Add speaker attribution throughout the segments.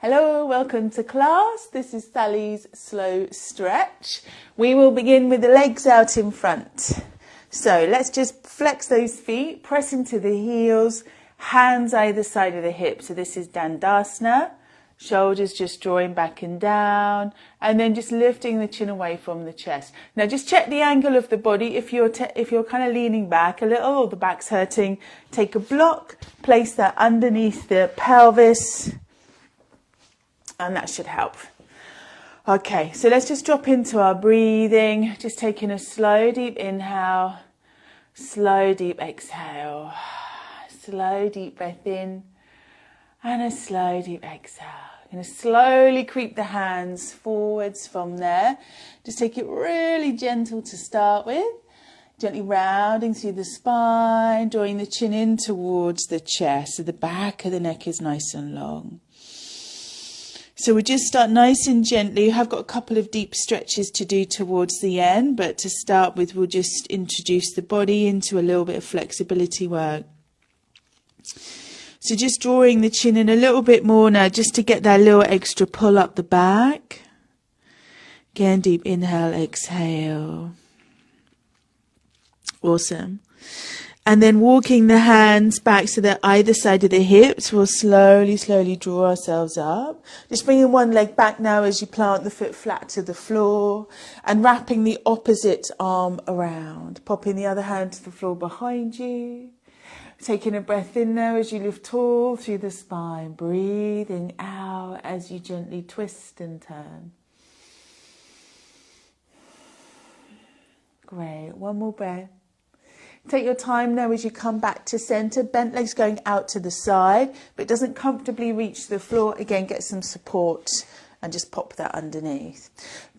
Speaker 1: Hello, welcome to class. This is Sally's slow stretch. We will begin with the legs out in front. So let's just flex those feet, press into the heels, hands either side of the hip. So this is Dandasana, shoulders just drawing back and down, and then just lifting the chin away from the chest. Now just check the angle of the body. If you're kind of leaning back a little or the back's hurting, take a block, place that underneath the pelvis, and that should help. Okay, so let's just drop into our breathing. Just taking a slow, deep inhale, slow, deep exhale, slow, deep breath in, and a slow, deep exhale. I'm going to slowly creep the hands forwards from there. Just take it really gentle to start with. Gently rounding through the spine, drawing the chin in towards the chest, so the back of the neck is nice and long. So we just start nice and gently. I've got a couple of deep stretches to do towards the end, but to start with, we'll just introduce the body into a little bit of flexibility work. So just drawing the chin in a little bit more now, just to get that little extra pull up the back. Again, deep inhale, exhale. Awesome. And then walking the hands back so that either side of the hips will slowly, slowly draw ourselves up. Just bringing one leg back now as you plant the foot flat to the floor and wrapping the opposite arm around. Popping the other hand to the floor behind you. Taking a breath in now as you lift tall through the spine. Breathing out as you gently twist and turn. Great. One more breath. Take your time now as you come back to center. Bent legs going out to the side, but it doesn't comfortably reach the floor. Again, get some support and just pop that underneath.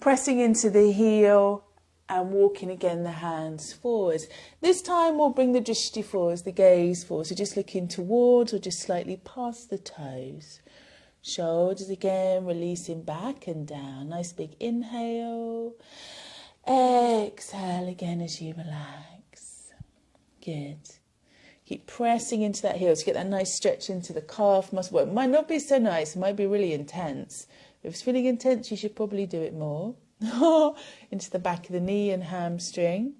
Speaker 1: Pressing into the heel and walking again the hands forwards. This time we'll bring the drishti forwards, the gaze forward. So just looking towards or just slightly past the toes. Shoulders again, releasing back and down. Nice big inhale. Exhale again as you relax. Good. Keep pressing into that heel to get that nice stretch into the calf muscle. Well, it might not be so nice. It might be really intense. If it's feeling intense, you should probably do it more. Into the back of the knee and hamstring.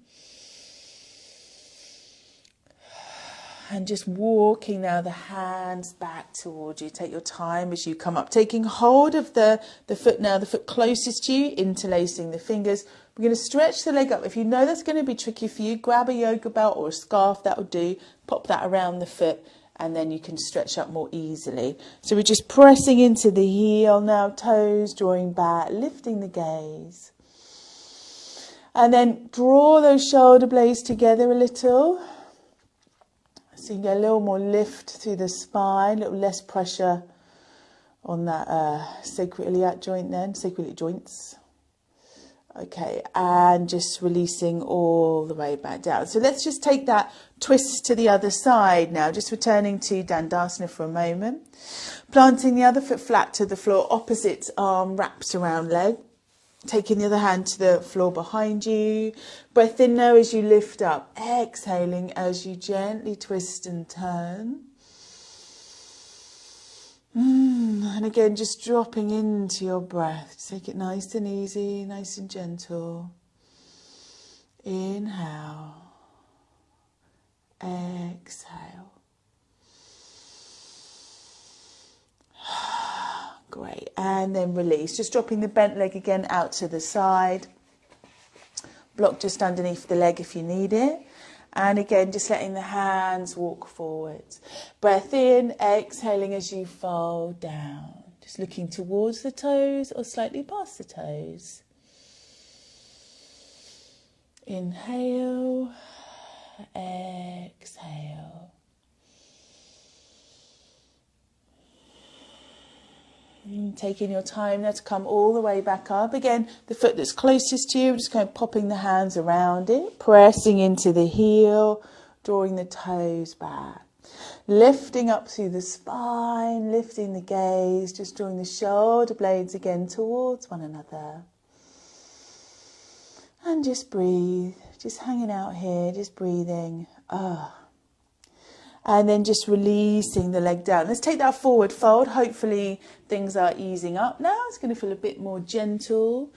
Speaker 1: And just walking now the hands back towards you. Take your time as you come up. Taking hold of the foot now, the foot closest to you, interlacing the fingers. We're going to stretch the leg up. If you know that's going to be tricky for you, grab a yoga belt or a scarf, that will do. Pop that around the foot and then you can stretch up more easily. So we're just pressing into the heel now, toes drawing back, lifting the gaze. And then draw those shoulder blades together a little. So you can get a little more lift through the spine, a little less pressure on that sacroiliac joint then, sacroiliac joints. Okay, and just releasing all the way back down. So let's just take that twist to the other side now, just returning to Dandasana for a moment. Planting the other foot flat to the floor, opposite arm wraps around leg. Taking the other hand to the floor behind you. Breath in now as you lift up. Exhaling as you gently twist and turn. And again, just dropping into your breath. Take it nice and easy, nice and gentle. Inhale. Exhale. Great. And then release. Just dropping the bent leg again out to the side. Block just underneath the leg if you need it. And again, just letting the hands walk forwards. Breath in, exhaling as you fold down. Just looking towards the toes or slightly past the toes. Inhale, exhale. Taking your time now to come all the way back up. Again, the foot that's closest to you, just kind of popping the hands around it, pressing into the heel, drawing the toes back. Lifting up through the spine, lifting the gaze, just drawing the shoulder blades again towards one another. And just breathe, just hanging out here, just breathing. And then just releasing the leg down. Let's take that forward fold. Hopefully things are easing up now. It's going to feel a bit more gentle.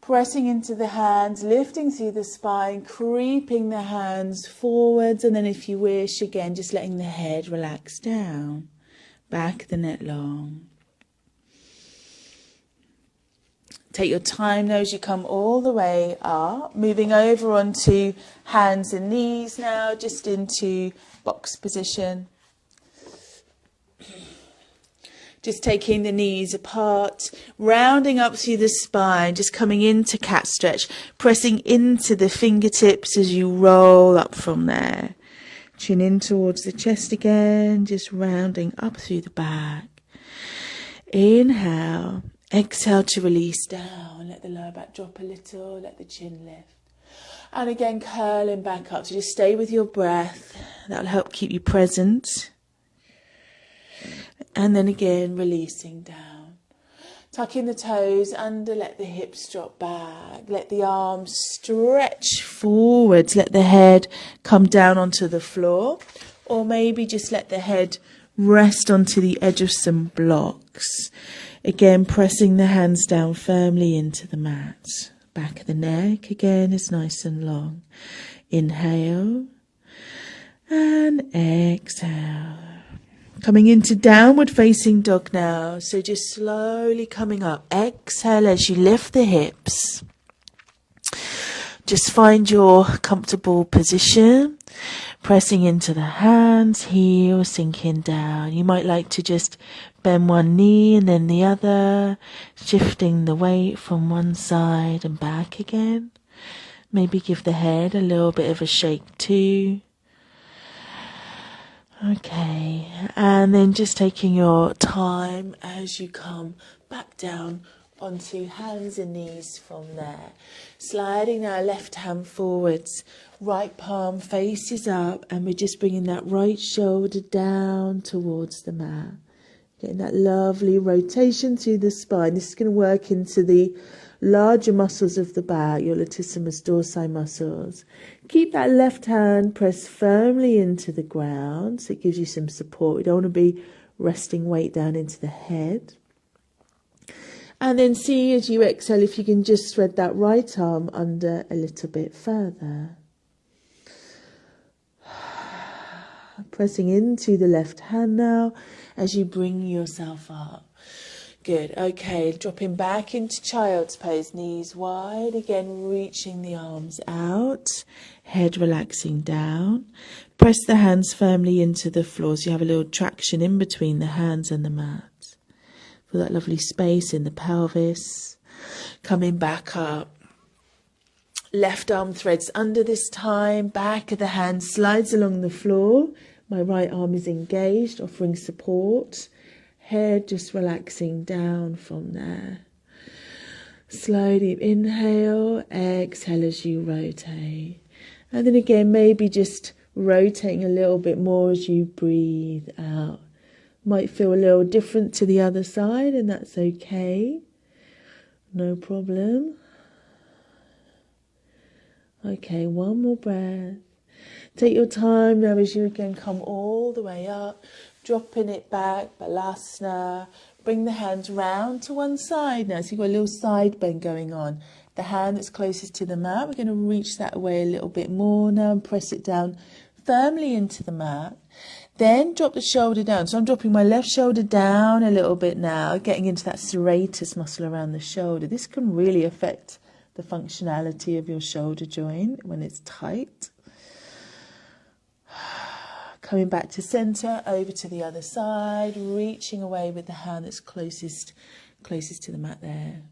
Speaker 1: Pressing into the hands, lifting through the spine, creeping the hands forwards. And then if you wish, again, just letting the head relax down. Back of the neck long. Take your time now as you come all the way up. Moving over onto hands and knees now, just into box position. Just taking the knees apart, rounding up through the spine, just coming into cat stretch, pressing into the fingertips as you roll up from there. Chin in towards the chest again, just rounding up through the back. Inhale, exhale to release down, let the lower back drop a little, let the chin lift. And again, curling back up, so just stay with your breath, that'll help keep you present. And then again, releasing down. Tucking the toes under, let the hips drop back. Let the arms stretch forwards. Let the head come down onto the floor. Or maybe just let the head rest onto the edge of some blocks. Again, pressing the hands down firmly into the mat. Back of the neck again is nice and long. Inhale and exhale. Coming into downward facing dog now. So just slowly coming up. Exhale as you lift the hips. Just find your comfortable position. Pressing into the hands, heels sinking down. You might like to just bend one knee and then the other. Shifting the weight from one side and back again. Maybe give the head a little bit of a shake too. Okay, and then just taking your time as you come back down onto hands and knees from there. Sliding now left hand forwards, right palm faces up, and we're just bringing that right shoulder down towards the mat. Getting that lovely rotation through the spine. This is going to work into the larger muscles of the back, your latissimus dorsi muscles. Keep that left hand pressed firmly into the ground, so it gives you some support. We don't want to be resting weight down into the head. And then see as you exhale if you can just thread that right arm under a little bit further. Pressing into the left hand now as you bring yourself up. Good. Okay, dropping back into child's pose, knees wide. Again, reaching the arms out, head relaxing down. Press the hands firmly into the floor so you have a little traction in between the hands and the mat. Feel that lovely space in the pelvis. Coming back up. Left arm threads under this time. Back of the hand slides along the floor. My right arm is engaged, offering support. Head just relaxing down from there. Slowly inhale, exhale as you rotate. And then again, maybe just rotating a little bit more as you breathe out. Might feel a little different to the other side, and that's okay. No problem. Okay, one more breath. Take your time now as you again come all the way up. Dropping it back, balasana. Bring the hands round to one side now. So you've got a little side bend going on. The hand that's closest to the mat, we're going to reach that away a little bit more now and press it down firmly into the mat. Then drop the shoulder down. So I'm dropping my left shoulder down a little bit now, getting into that serratus muscle around the shoulder. This can really affect the functionality of your shoulder joint when it's tight. Coming back to center, over to the other side, reaching away with the hand that's closest to the mat there.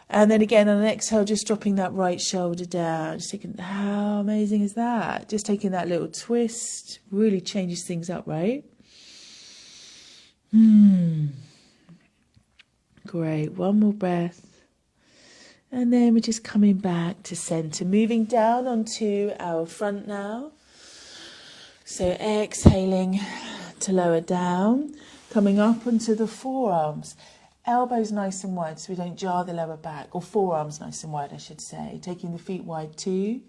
Speaker 1: And then again on an exhale, just dropping that right shoulder down. Just taking, how amazing is that? Just taking that little twist, really changes things up, right? Great, one more breath. And then we're just coming back to center, moving down onto our front now. So exhaling to lower down, coming up onto the forearms. Elbows nice and wide so we don't jar the lower back, or forearms nice and wide I should say. Taking the feet wide too.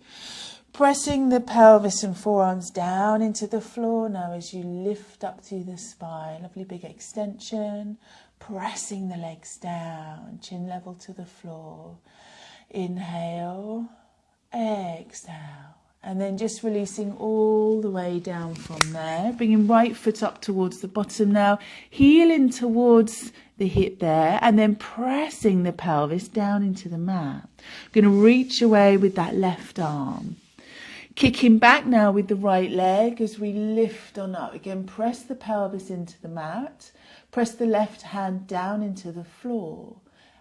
Speaker 1: Pressing the pelvis and forearms down into the floor now as you lift up through the spine. Lovely big extension. Pressing the legs down, chin level to the floor. Inhale, exhale. And then just releasing all the way down from there. Bringing right foot up towards the bottom now. Heeling towards the hip there. And then pressing the pelvis down into the mat. Going to reach away with that left arm. Kicking back now with the right leg as we lift on up. Again, press the pelvis into the mat. Press the left hand down into the floor.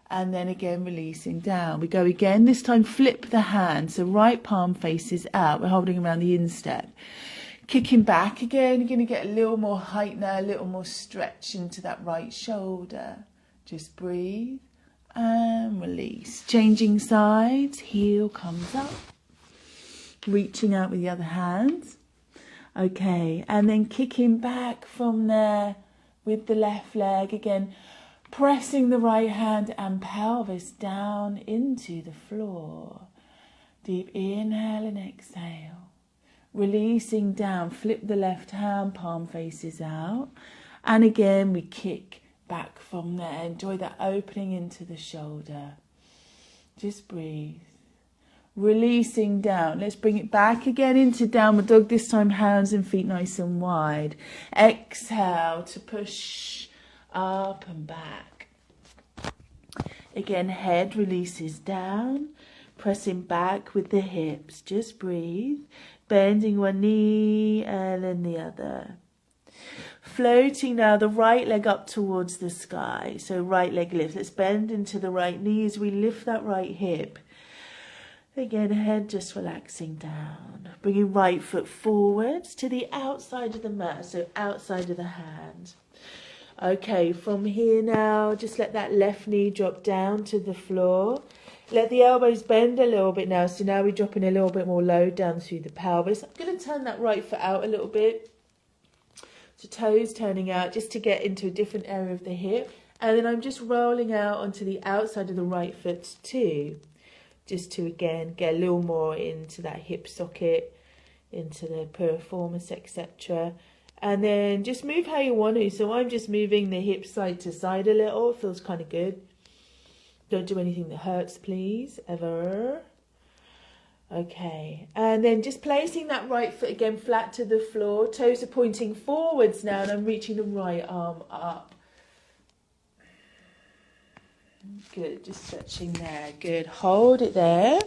Speaker 1: And then again, releasing down. We go again. This time, flip the hand. So right palm faces out. We're holding around the instep. Kicking back again. You're going to get a little more height now, a little more stretch into that right shoulder. Just breathe and release. Changing sides. Heel comes up. Reaching out with the other hand. Okay. And then kicking back from there with the left leg again. Pressing the right hand and pelvis down into the floor. Deep inhale and exhale. Releasing down, flip the left hand, palm faces out. And again, we kick back from there. Enjoy that opening into the shoulder. Just breathe. Releasing down. Let's bring it back again into downward dog. This time, hands and feet nice and wide. Exhale to push up and back. Again, head releases down, pressing back with the hips. Just breathe, bending one knee and then the other. Floating now the right leg up towards the sky. So right leg lifts. Let's bend into the right knee as we lift that right hip. Again, head just relaxing down. Bringing right foot forwards to the outside of the mat, so outside of the hand. Okay, from here now, just let that left knee drop down to the floor. Let the elbows bend a little bit now. So now we're dropping a little bit more load down through the pelvis. I'm going to turn that right foot out a little bit. So toes turning out just to get into a different area of the hip. And then I'm just rolling out onto the outside of the right foot too. Just to, again, get a little more into that hip socket, into the piriformis, etc. And then just move how you want to. So I'm just moving the hips side to side a little. It feels kind of good. Don't do anything that hurts, please, ever. Okay. And then just placing that right foot again flat to the floor. Toes are pointing forwards now, and I'm reaching the right arm up. Good. Just stretching there. Good. Hold it there.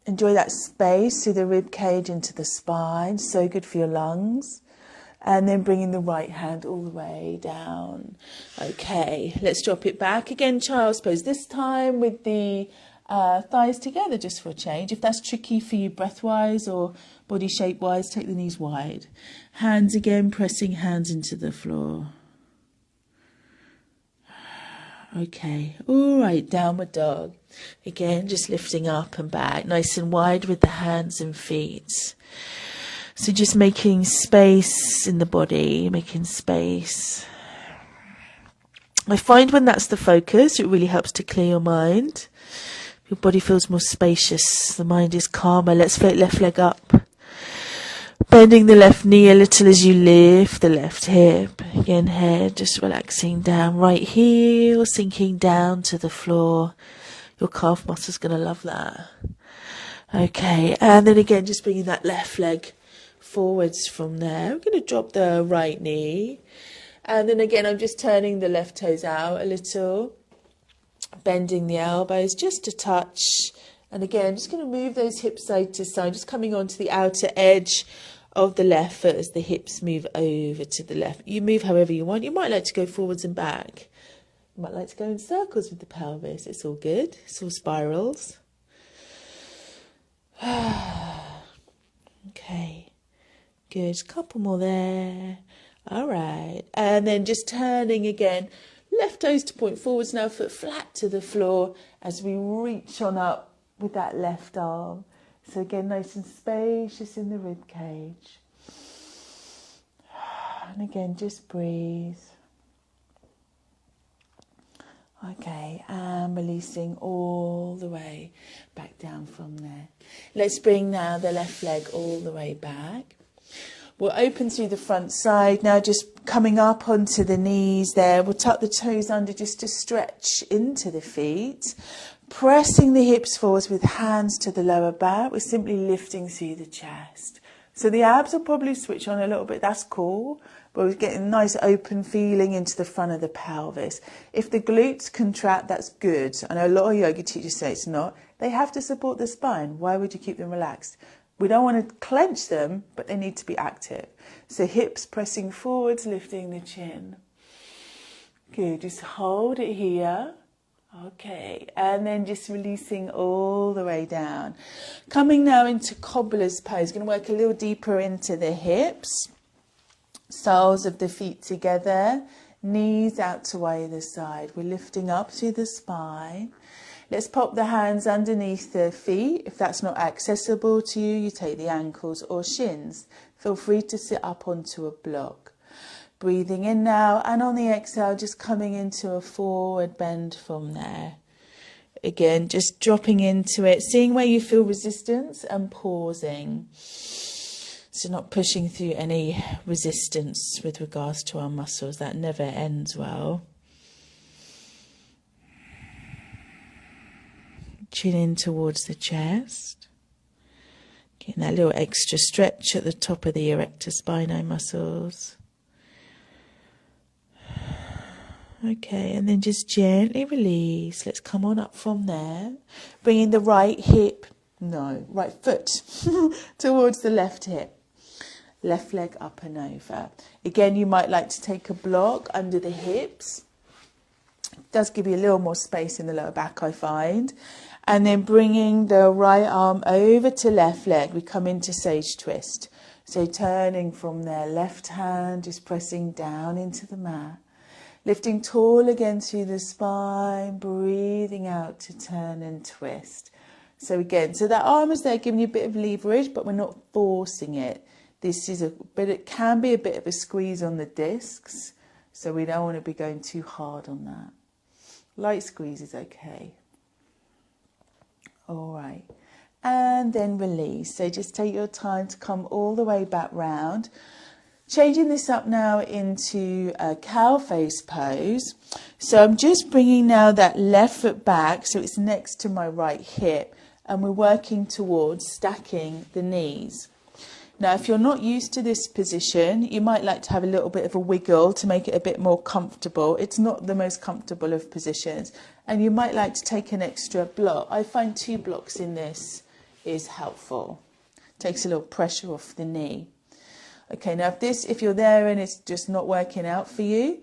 Speaker 1: Enjoy that space through the rib cage into the spine. So good for your lungs. And then bringing the right hand all the way down. Okay, let's drop it back. Again, child's pose. This time with the thighs together just for a change. If that's tricky for you breath-wise or body shape-wise, take the knees wide. Hands again, pressing hands into the floor. Okay, all right, downward dog. Again, just lifting up and back, nice and wide with the hands and feet. So just making space in the body, making space. I find when that's the focus, it really helps to clear your mind. Your body feels more spacious, the mind is calmer. Let's float left leg up. Bending the left knee a little as you lift the left hip. Again, head just relaxing down. Right heel sinking down to the floor. Your calf muscle's going to love that. Okay, and then again, just bringing that left leg forwards from there. I'm going to drop the right knee. And then again, I'm just turning the left toes out a little. Bending the elbows just a touch. And again, just going to move those hips side to side, just coming onto the outer edge of the left foot as the hips move over to the left. You move however you want. You might like to go forwards and back. You might like to go in circles with the pelvis. It's all good. It's all spirals. Okay. Good. A couple more there. All right. And then just turning again. Left toes to point forwards now, foot flat to the floor as we reach on up with that left arm. So again, nice and spacious in the rib cage. And again, just breathe. Okay, and releasing all the way back down from there. Let's bring now the left leg all the way back. We'll open through the front side. Now just coming up onto the knees there. We'll tuck the toes under just to stretch into the feet. Pressing the hips forwards with hands to the lower back. We're simply lifting through the chest. So the abs will probably switch on a little bit. That's cool. But we're getting a nice open feeling into the front of the pelvis. If the glutes contract, that's good. I know a lot of yoga teachers say it's not. They have to support the spine. Why would you keep them relaxed? We don't want to clench them, but they need to be active. So hips pressing forwards, lifting the chin. Good, just hold it here. Okay, and then just releasing all the way down. Coming now into cobbler's pose. Going to work a little deeper into the hips. Soles of the feet together, knees out to either side. We're lifting up through the spine. Let's pop the hands underneath the feet. If that's not accessible to you, you take the ankles or shins. Feel free to sit up onto a block. Breathing in now, and on the exhale, just coming into a forward bend from there. Again, just dropping into it, seeing where you feel resistance and pausing. So not pushing through any resistance with regards to our muscles. That never ends well. Chin in towards the chest. Getting that little extra stretch at the top of the erector spinae muscles. Okay, and then just gently release. Let's come on up from there. Bringing the right foot towards the left hip. Left leg up and over. Again, you might like to take a block under the hips. It does give you a little more space in the lower back, I find. And then bringing the right arm over to left leg, we come into sage twist. So turning from there, left hand, just pressing down into the mat. Lifting tall again through the spine, breathing out to turn and twist. So again, so that arm is there giving you a bit of leverage, but we're not forcing it. It can be a bit of a squeeze on the discs, so we don't want to be going too hard on that. Light squeeze is okay. All right, and then release. So just take your time to come all the way back round. Changing this up now into a cow face pose. So I'm just bringing now that left foot back so it's next to my right hip, and we're working towards stacking the knees. Now, if you're not used to this position, you might like to have a little bit of a wiggle to make it a bit more comfortable. It's not the most comfortable of positions. And you might like to take an extra block. I find 2 blocks in this is helpful. Takes a little pressure off the knee. Okay, now if you're there and it's just not working out for you,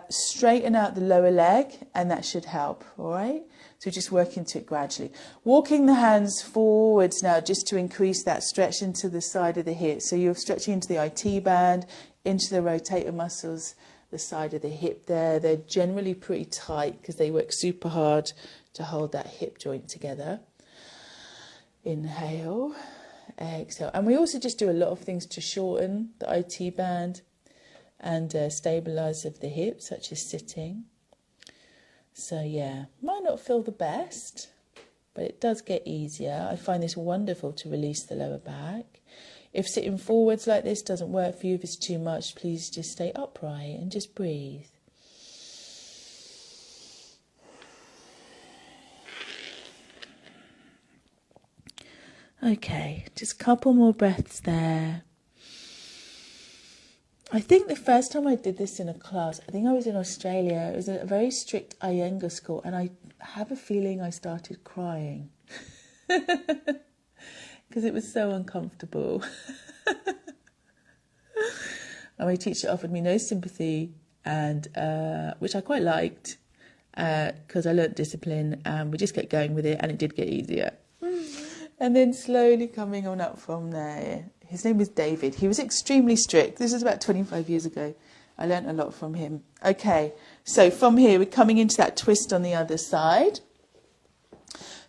Speaker 1: straighten out the lower leg and that should help, all right? So just work into it gradually. Walking the hands forwards now just to increase that stretch into the side of the hip. So you're stretching into the IT band, into the rotator muscles, the side of the hip there. They're generally pretty tight because they work super hard to hold that hip joint together. Inhale, exhale. And we also just do a lot of things to shorten the IT band and stabilize of the hip, such as sitting. So yeah, might not feel the best, but it does get easier. I find this wonderful to release the lower back. If sitting forwards like this doesn't work for you, if it's too much, please just stay upright and just breathe. Okay, just a couple more breaths there. I think the first time I did this in a class, I think I was in Australia. It was a very strict Iyengar school, and I have a feeling I started crying because it was so uncomfortable. And my teacher offered me no sympathy, and which I quite liked because I learnt discipline, and we just kept going with it, and it did get easier. And then slowly coming on up from there. His name was David. He was extremely strict. This was about 25 years ago. I learnt a lot from him. Okay, so from here, we're coming into that twist on the other side.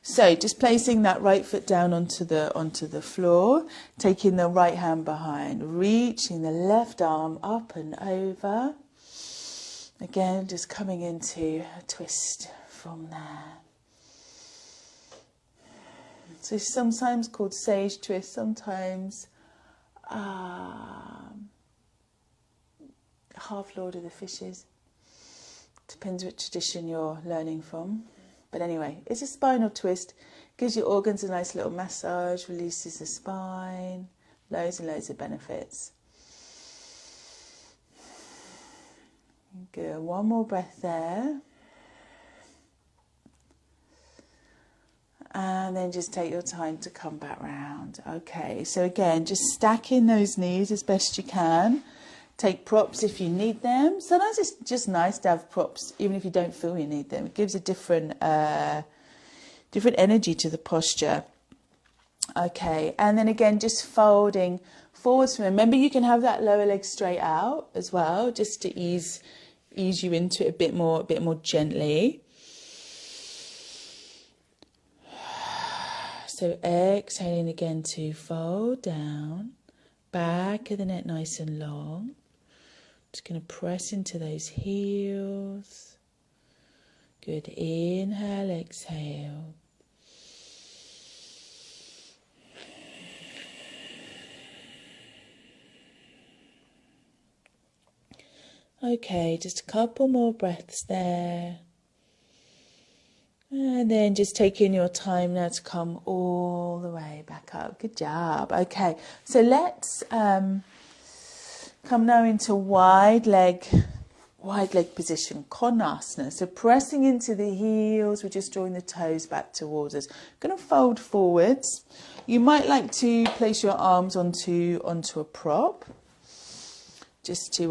Speaker 1: So just placing that right foot down onto the floor, taking the right hand behind, reaching the left arm up and over. Again, just coming into a twist from there. So sometimes called sage twist, sometimes half Lord of the Fishes. Depends which tradition you're learning from. But anyway, it's a spinal twist. Gives your organs a nice little massage, releases the spine. Loads and loads of benefits. Good. One more breath there. And then just take your time to come back round. Okay, so again, just stacking those knees as best you can. Take props if you need them. Sometimes it's just nice to have props, even if you don't feel you need them. It gives a different energy to the posture. Okay, and then again, just folding forwards. Remember, you can have that lower leg straight out as well, just to ease you into it a bit more gently. So exhaling again to fold down, back of the neck nice and long. Just going to press into those heels. Good. Inhale, exhale. Okay, just a couple more breaths there. And then just taking your time now to come all the way back up. Good job. Okay, so let's come now into wide leg position, Konasana. So pressing into the heels, we're just drawing the toes back towards us. Going to fold forwards. You might like to place your arms onto a prop, just to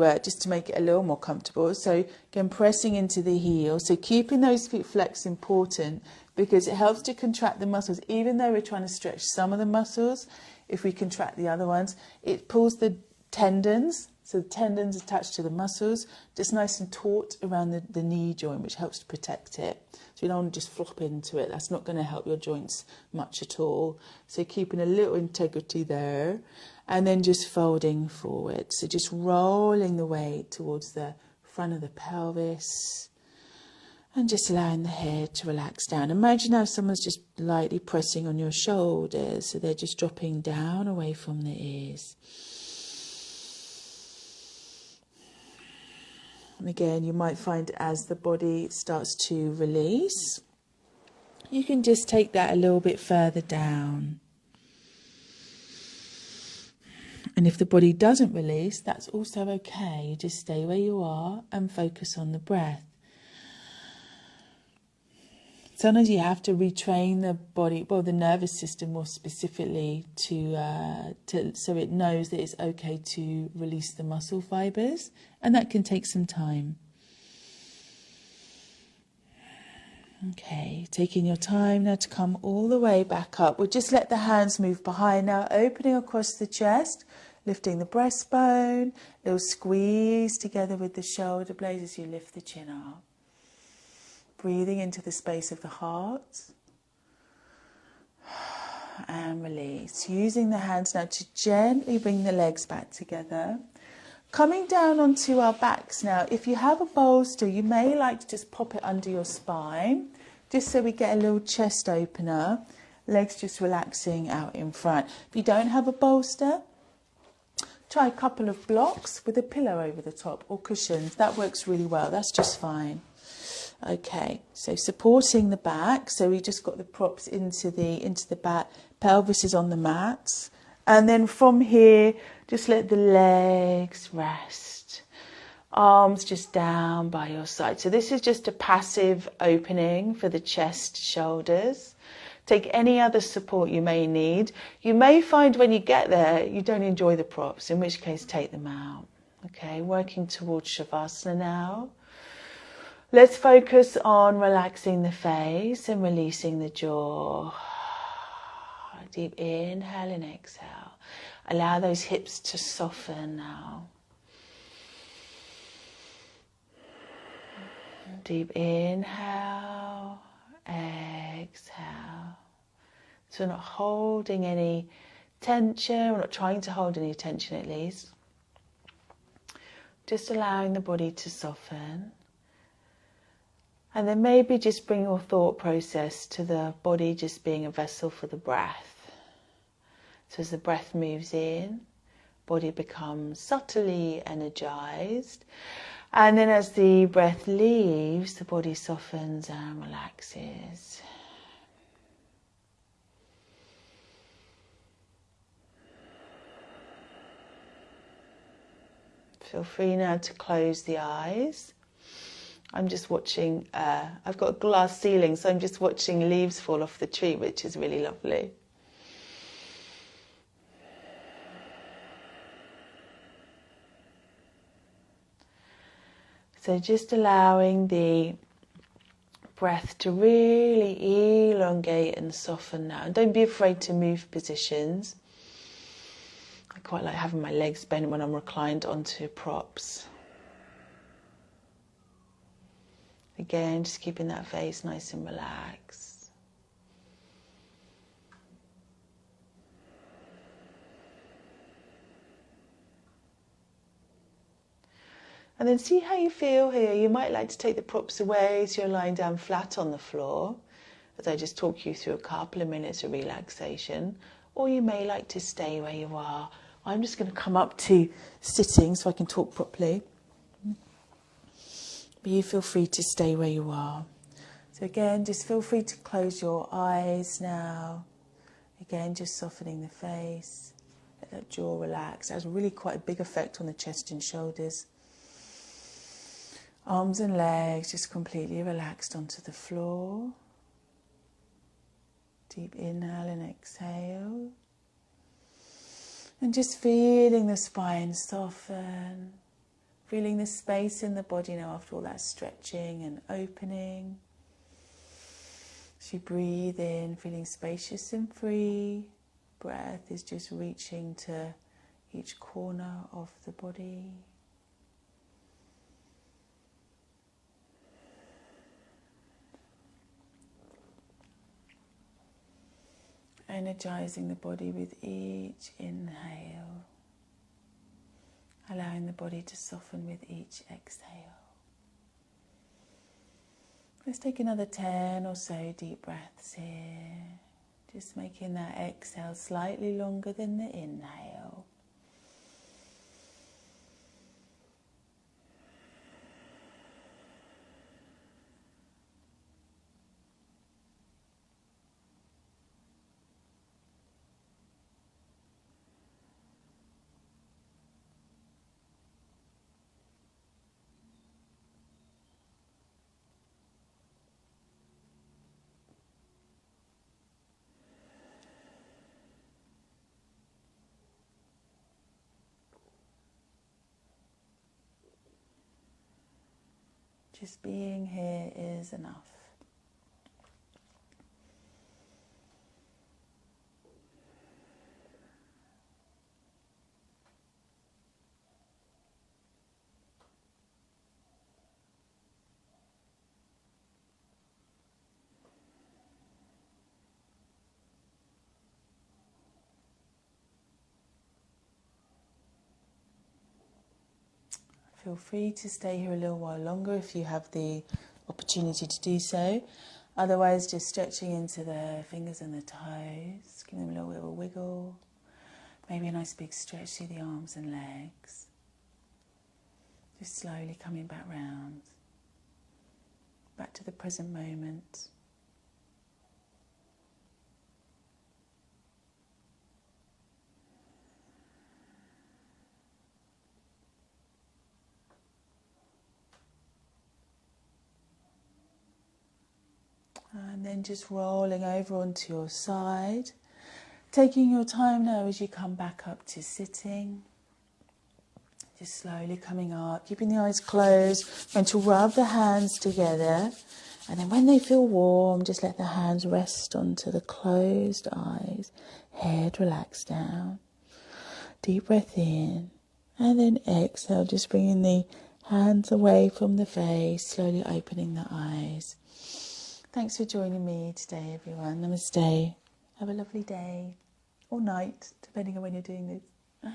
Speaker 1: make it a little more comfortable. So again, pressing into the heels. So keeping those feet flexed is important because it helps to contract the muscles. Even though we're trying to stretch some of the muscles, if we contract the other ones, it pulls the tendons. So the tendons attached to the muscles, just nice and taut around the knee joint, which helps to protect it. So you don't want to just flop into it. That's not going to help your joints much at all. So keeping a little integrity there. And then just folding forward. So just rolling the weight towards the front of the pelvis. And just allowing the head to relax down. Imagine how someone's just lightly pressing on your shoulders. So they're just dropping down away from the ears. And again, you might find as the body starts to release, you can just take that a little bit further down. And if the body doesn't release, that's also okay. You just stay where you are and focus on the breath. Sometimes you have to retrain the body, well, the nervous system more specifically, so it knows that it's okay to release the muscle fibers, and that can take some time. Okay, taking your time now to come all the way back up. We'll just let the hands move behind now, opening across the chest, lifting the breastbone, little squeeze together with the shoulder blades as you lift the chin up. Breathing into the space of the heart. And release. Using the hands now to gently bring the legs back together. Coming down onto our backs now. If you have a bolster, you may like to just pop it under your spine, just so we get a little chest opener. Legs just relaxing out in front. If you don't have a bolster, try a couple of blocks with a pillow over the top or cushions. That works really well. That's just fine. Okay, so supporting the back. So we just got the props into the back. Pelvis is on the mat. And then from here, just let the legs rest. Arms just down by your side. So this is just a passive opening for the chest, shoulders. Take any other support you may need. You may find when you get there, you don't enjoy the props, in which case take them out. Okay, working towards Shavasana now. Let's focus on relaxing the face and releasing the jaw. Deep inhale and exhale. Allow those hips to soften now. Deep inhale, exhale. So we're not holding any tension, we're not trying to hold any tension at least. Just allowing the body to soften. And then maybe just bring your thought process to the body just being a vessel for the breath. So as the breath moves in, body becomes subtly energized. And then as the breath leaves, the body softens and relaxes. Feel free now to close the eyes. I'm just watching, I've got a glass ceiling, so I'm just watching leaves fall off the tree, which is really lovely. So just allowing the breath to really elongate and soften now. And don't be afraid to move positions. I quite like having my legs bent when I'm reclined onto props. Again, just keeping that face nice and relaxed. And then see how you feel here. You might like to take the props away so you're lying down flat on the floor, as I just talk you through a couple of minutes of relaxation. Or you may like to stay where you are. I'm just going to come up to sitting so I can talk properly. But you feel free to stay where you are. So again, just feel free to close your eyes now. Again, just softening the face. Let that jaw relax. It has really quite a big effect on the chest and shoulders. Arms and legs just completely relaxed onto the floor. Deep inhale and exhale. And just feeling the spine soften. Feeling the space in the body now after all that stretching and opening. As you breathe in, feeling spacious and free. Breath is just reaching to each corner of the body. Energizing the body with each inhale. Allowing the body to soften with each exhale. Let's take another 10 or so deep breaths here. Just making that exhale slightly longer than the inhale. Just being here is enough. Feel free to stay here a little while longer if you have the opportunity to do so. Otherwise, just stretching into the fingers and the toes, give them a little bit of a wiggle. Maybe a nice big stretch through the arms and legs. Just slowly coming back round, back to the present moment. And then just rolling over onto your side. Taking your time now as you come back up to sitting. Just slowly coming up, keeping the eyes closed. Going to rub the hands together. And then when they feel warm, just let the hands rest onto the closed eyes. Head relax down. Deep breath in. And then exhale, just bringing the hands away from the face. Slowly opening the eyes. Thanks for joining me today, everyone. Namaste. Have a lovely day or night, depending on when you're doing this.